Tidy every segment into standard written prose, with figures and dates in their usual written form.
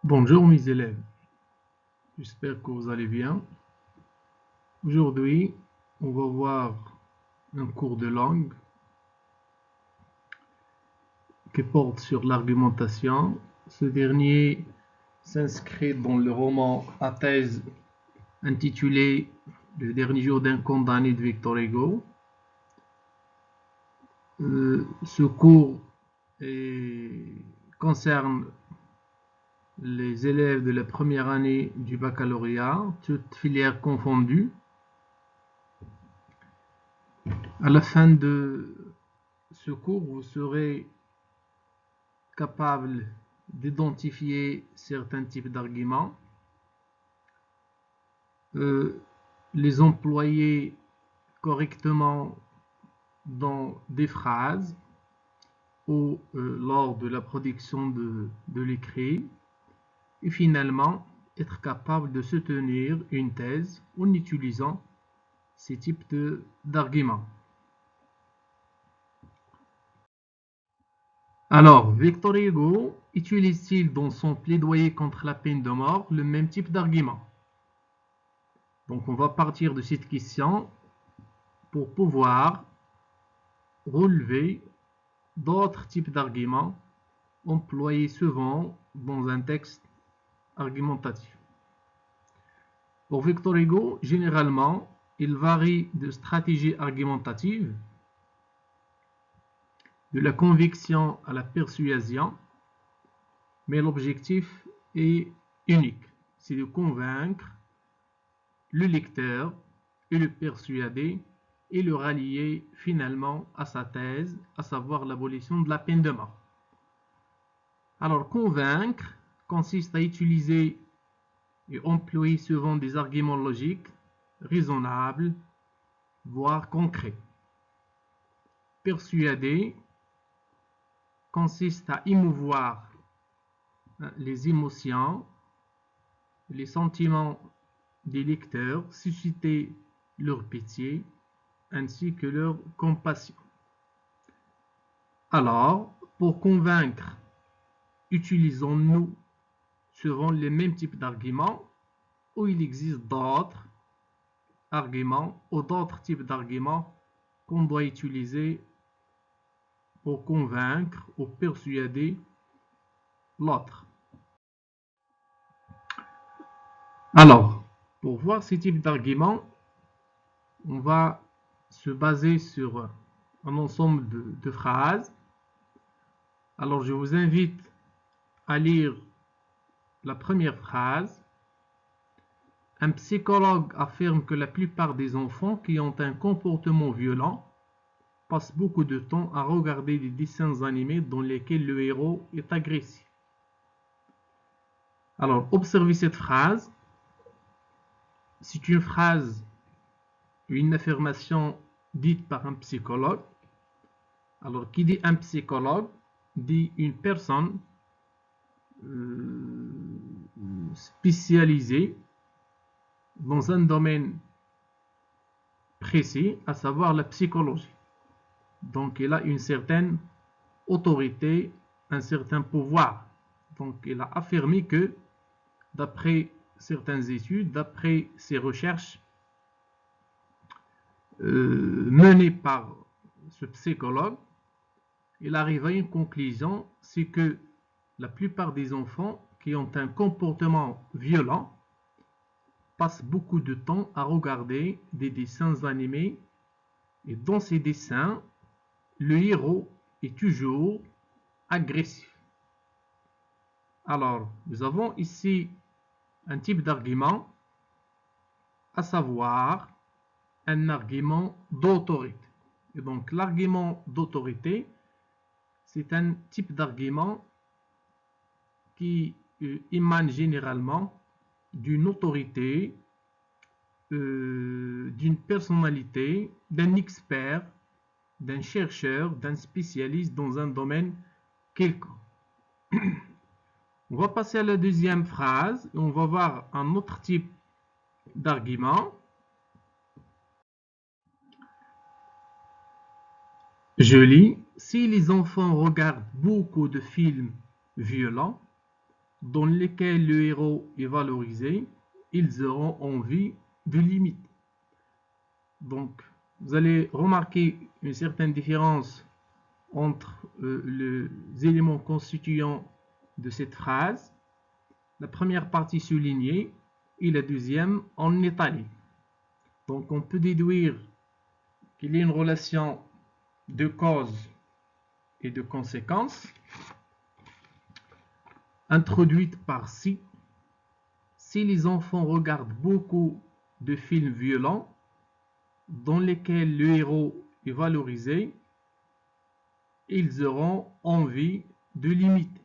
Bonjour mes élèves, j'espère que vous allez bien. Aujourd'hui, on va voir un cours de langue qui porte sur l'argumentation. Ce dernier s'inscrit dans le roman à thèse intitulé Le dernier jour d'un condamné de Victor Hugo. Ce cours concerne les élèves de la première année du baccalauréat, toutes filières confondues. À la fin de ce cours, vous serez capable d'identifier certains types d'arguments, les employer correctement dans des phrases ou lors de la production de l'écrit, et finalement être capable de soutenir une thèse en utilisant ces types d'arguments. Alors, Victor Hugo utilise-t-il dans son plaidoyer contre la peine de mort le même type d'argument? Donc, on va partir de cette question pour pouvoir relever d'autres types d'arguments employés souvent dans un texte argumentatif. Pour Victor Hugo, généralement, il varie de stratégie argumentative, de la conviction à la persuasion, mais l'objectif est unique, c'est de convaincre le lecteur et le persuader et le rallier finalement à sa thèse, à savoir l'abolition de la peine de mort. Alors, convaincre consiste à utiliser et employer souvent des arguments logiques, raisonnables, voire concrets. Persuader consiste à émouvoir les émotions, les sentiments des lecteurs, susciter leur pitié ainsi que leur compassion. Alors, pour convaincre, utilisons-nous souvent les mêmes types d'arguments ou il existe d'autres arguments ou d'autres types d'arguments qu'on doit utiliser pour convaincre ou persuader l'autre. Alors, pour voir ces types d'arguments, on va se baser sur un ensemble de phrases. Alors, je vous invite à lire la première phrase. Un psychologue affirme que la plupart des enfants qui ont un comportement violent passent beaucoup de temps à regarder des dessins animés dans lesquels le héros est agressif. Alors, observez cette phrase. C'est une phrase, une affirmation dite par un psychologue. Alors, qui dit un psychologue dit une personne spécialisée dans un domaine précis, à savoir la psychologie. Donc, il a une certaine autorité, un certain pouvoir. Donc, il a affirmé que, d'après certaines études, d'après ses recherches menées par ce psychologue, il arrive à une conclusion, c'est que la plupart des enfants qui ont un comportement violent passent beaucoup de temps à regarder des dessins animés et dans ces dessins, le héros est toujours agressif. Alors, nous avons ici un type d'argument, à savoir un argument d'autorité. Et donc, l'argument d'autorité, c'est un type d'argument qui émane généralement d'une autorité, d'une personnalité, d'un expert, d'un chercheur, d'un spécialiste dans un domaine quelconque. On va passer à la deuxième phrase et on va voir un autre type d'argument. Je lis, si les enfants regardent beaucoup de films violents, dans lesquels le héros est valorisé, ils auront envie de l'imiter. Donc, vous allez remarquer une certaine différence entre les éléments constituants de cette phrase. La première partie soulignée et la deuxième en italique. Donc, on peut déduire qu'il y a une relation de cause et de conséquence introduite par si les enfants regardent beaucoup de films violents dans lesquels le héros est valorisé, ils auront envie de l'imiter.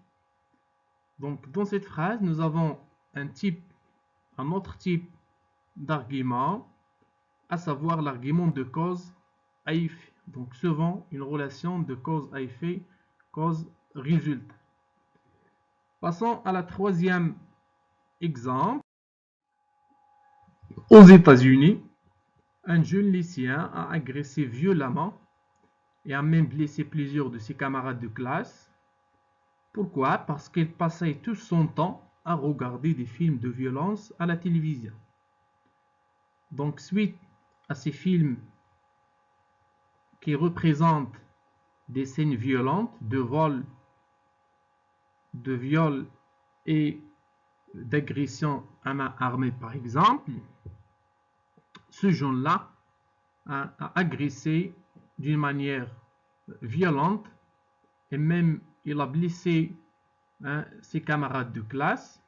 Donc dans cette phrase, nous avons un autre type d'argument, à savoir l'argument de cause à effet. Donc souvent une relation de cause à effet, cause-résultat. Passons à la troisième exemple. Aux États-Unis, un jeune lycéen a agressé violemment et a même blessé plusieurs de ses camarades de classe. Pourquoi? Parce qu'il passait tout son temps à regarder des films de violence à la télévision. Donc, suite à ces films qui représentent des scènes violentes de viol et d'agression à main armée, par exemple, ce jeune-là a agressé d'une manière violente et même il a blessé ses camarades de classe.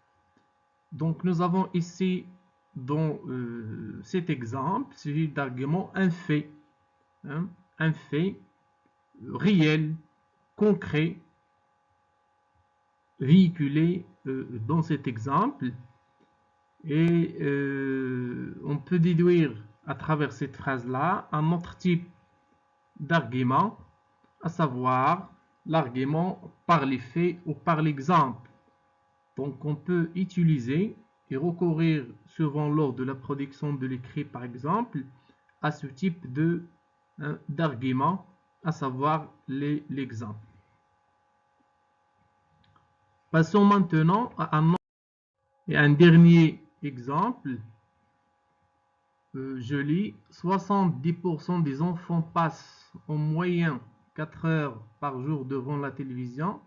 Donc nous avons ici dans cet exemple, c'est d'argument un fait réel, concret, véhiculé dans cet exemple. Et on peut déduire à travers cette phrase-là un autre type d'argument, à savoir l'argument par les faits ou par l'exemple. Donc on peut utiliser et recourir souvent lors de la production de l'écrit par exemple à ce type d'argument, à savoir l'exemple. Passons maintenant à un dernier exemple. Je lis, 70% des enfants passent en moyenne 4 heures par jour devant la télévision.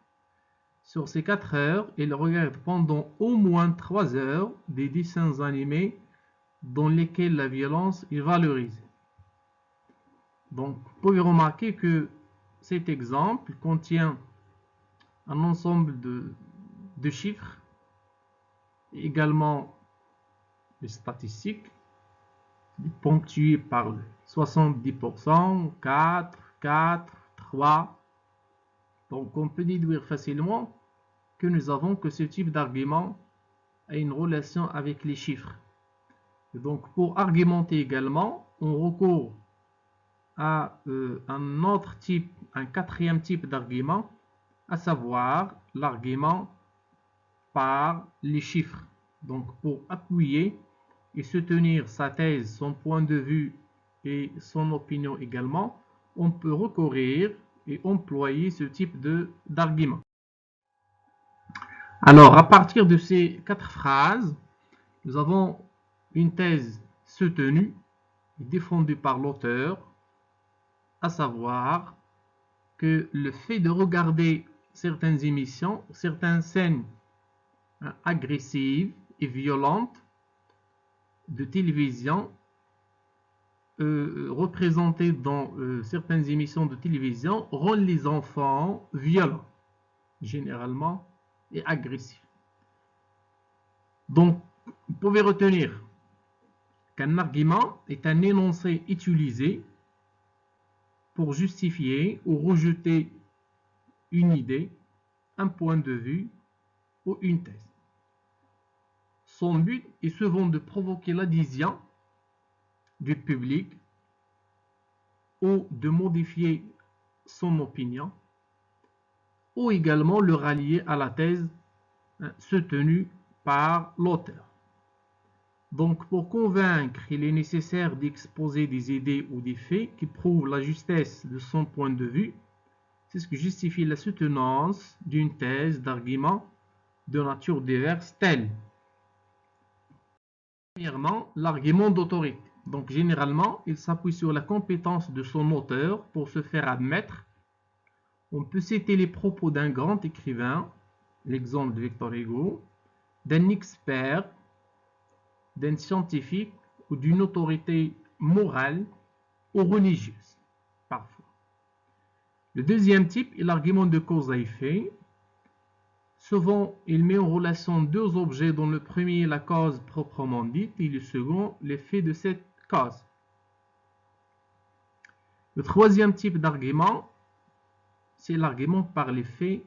Sur ces 4 heures, ils regardent pendant au moins 3 heures des dessins animés dans lesquels la violence est valorisée. Donc, vous pouvez remarquer que cet exemple contient un ensemble de chiffres, également des statistiques, ponctuées par 70%, 4, 4, 3. Donc, on peut déduire facilement que nous avons que ce type d'argument a une relation avec les chiffres. Et donc, pour argumenter également, on recourt à un quatrième type d'argument, à savoir l'argument par les chiffres. Donc, pour appuyer et soutenir sa thèse, son point de vue et son opinion également, on peut recourir et employer ce type d'argument. Alors, à partir de ces 4 phrases, nous avons une thèse soutenue et défendue par l'auteur, à savoir que le fait de regarder certaines émissions, certaines scènes agressives et violentes de télévision représentées dans certaines émissions de télévision rend les enfants violents, généralement, et agressifs. Donc, vous pouvez retenir qu'un argument est un énoncé utilisé pour justifier ou rejeter une idée, un point de vue ou une thèse. Son but est souvent de provoquer l'adhésion du public ou de modifier son opinion ou également le rallier à la thèse soutenue par l'auteur. Donc, pour convaincre, il est nécessaire d'exposer des idées ou des faits qui prouvent la justesse de son point de vue. C'est ce qui justifie la soutenance d'une thèse, d'argument, de nature diverse telles. Premièrement, l'argument d'autorité. Donc généralement, il s'appuie sur la compétence de son auteur pour se faire admettre. On peut citer les propos d'un grand écrivain, l'exemple de Victor Hugo, d'un expert, d'un scientifique ou d'une autorité morale ou religieuse, parfois. Le deuxième type est l'argument de cause à effet. Souvent, il met en relation deux objets dont le premier est la cause proprement dite et le second l'effet de cette cause. Le troisième type d'argument, c'est l'argument par les faits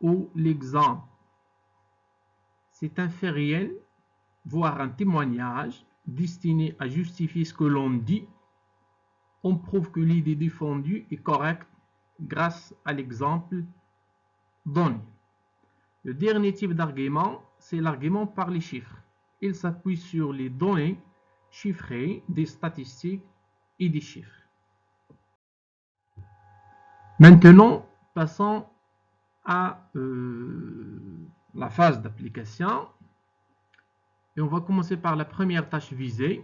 ou l'exemple. C'est un fait réel, voire un témoignage destiné à justifier ce que l'on dit. On prouve que l'idée défendue est correcte grâce à l'exemple donné. Le dernier type d'argument, c'est l'argument par les chiffres. Il s'appuie sur les données chiffrées, des statistiques et des chiffres. Maintenant, passons à la phase d'application. Et on va commencer par la première tâche visée.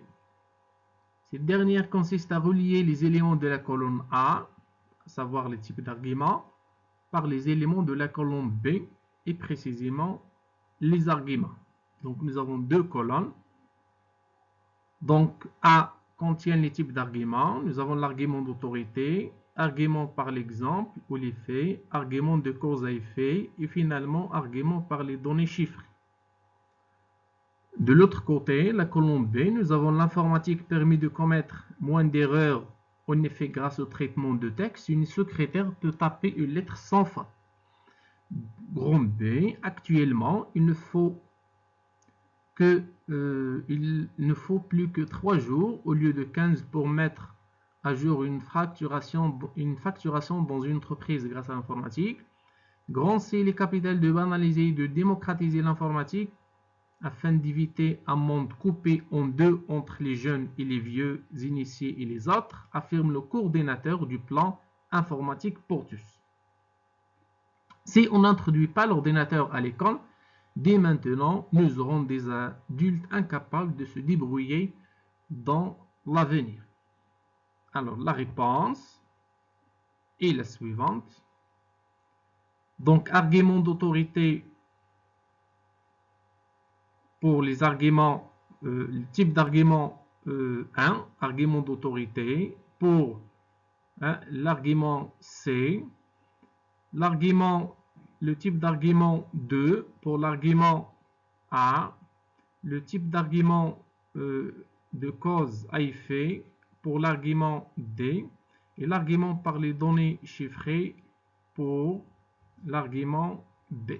Cette dernière consiste à relier les éléments de la colonne A, à savoir les types d'arguments, par les éléments de la colonne B, et précisément les arguments. Donc nous avons deux colonnes. Donc A contient les types d'arguments. Nous avons l'argument d'autorité, argument par l'exemple ou les faits, argument de cause à effet et finalement argument par les données chiffrées. De l'autre côté, la colonne B, nous avons l'informatique permet de commettre moins d'erreurs. En effet, grâce au traitement de texte, une secrétaire peut taper une lettre sans faute. Grand B, actuellement, il ne faut plus que 3 jours au lieu de 15 pour mettre à jour une facturation dans une entreprise grâce à l'informatique. Grand C, il est capital de banaliser et de démocratiser l'informatique afin d'éviter un monde coupé en deux entre les jeunes et les vieux initiés et les autres, affirme le coordinateur du plan informatique pour tous. Si on n'introduit pas l'ordinateur à l'école, dès maintenant, nous aurons des adultes incapables de se débrouiller dans l'avenir. Alors, la réponse est la suivante. Donc, argument d'autorité pour les arguments, le type d'argument 1, argument d'autorité, pour l'argument C, le type d'argument 2 pour l'argument A, le type d'argument de cause à effet pour l'argument D et l'argument par les données chiffrées pour l'argument B.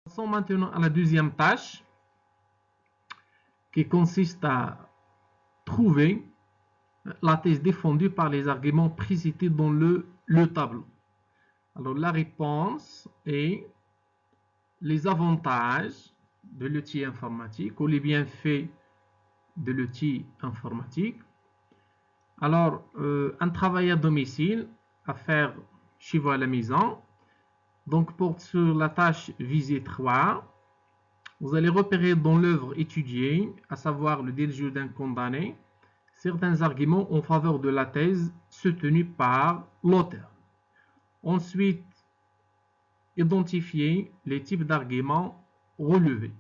Passons maintenant à la deuxième tâche qui consiste à trouver la thèse défendue par les arguments précités dans le tableau. Alors la réponse est les avantages de l'outil informatique ou les bienfaits de l'outil informatique. Alors un travail à domicile à faire chez vous à la maison. Donc porte sur la tâche visée 3. Vous allez repérer dans l'œuvre étudiée, à savoir le délit d'un condamné, certains arguments en faveur de la thèse soutenue par l'auteur. Ensuite, identifier les types d'arguments relevés.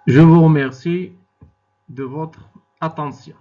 Je vous remercie de votre attention.